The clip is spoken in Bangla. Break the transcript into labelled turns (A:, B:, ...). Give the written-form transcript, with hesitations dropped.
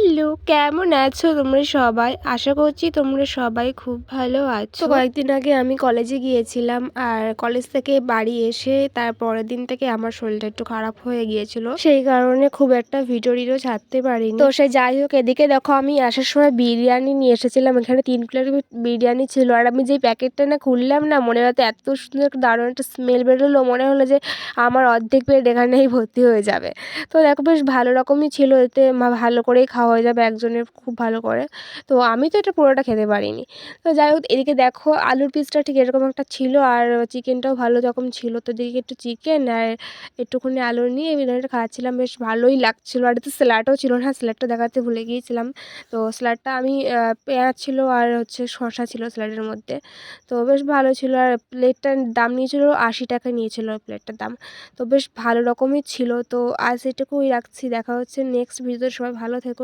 A: হ্যালো, কেমন আছো তোমরা সবাই? আশা করছি তোমরা সবাই খুব ভালো আছো। তো কয়েকদিন আগে আমি কলেজে গিয়েছিলাম, আর কলেজ থেকে বাড়ি এসে তার পরের দিন থেকে আমার শরীরটা একটু খারাপ হয়ে গিয়েছিল, সেই কারণে খুব একটা ভিডিও ছাড়তে পারিনি। তো সে যাই হোক, এদিকে দেখো আমি আসার সময় বিরিয়ানি নিয়ে এসেছিলাম। এখানে 3 প্লেট বিরিয়ানি ছিল, আর আমি যেই প্যাকেটটা না খুললাম না, মনে হতে এত সুন্দর দারুণ একটা স্মেল বেরোলো, মনে হলো যে আমার অর্ধেক প্লেট এখানেই ভর্তি হয়ে যাবে। তো দেখো বেশ ভালো রকমই ছিল, এতে ভালো করেই খাওয়া হয়ে যাবে একজনের খুব ভালো করে। তো আমি তো এটা পুরোটা খেতে পারিনি। তো যাই হোক, এদিকে দেখো আলুর পিসটা ঠিক এরকম একটা ছিল, আর চিকেনটাও ভালো রকম ছিল। তো এদিকে একটু চিকেন আর একটুখানি আলু নিয়ে বিরিয়ানিটা খাচ্ছিলাম, বেশ ভালোই লাগছিলো। আর এতে স্যালাডও ছিল, হ্যাঁ স্যালাডটা দেখাতে ভুলে গিয়েছিলাম। তো স্যালাডটা আমি পেঁয়াজ ছিল আর হচ্ছে শসা ছিল স্যালাডের মধ্যে। তো বেশ ভালো ছিল, আর প্লেটটার দাম নিয়েছিল 80 টাকা নিয়েছিল প্লেটটার দাম। তো বেশ ভালো রকমই ছিল। তো আজ এটুকুই রাখছি, দেখা হচ্ছে নেক্সট ভিডিওতে। সবাই ভালো থেকো।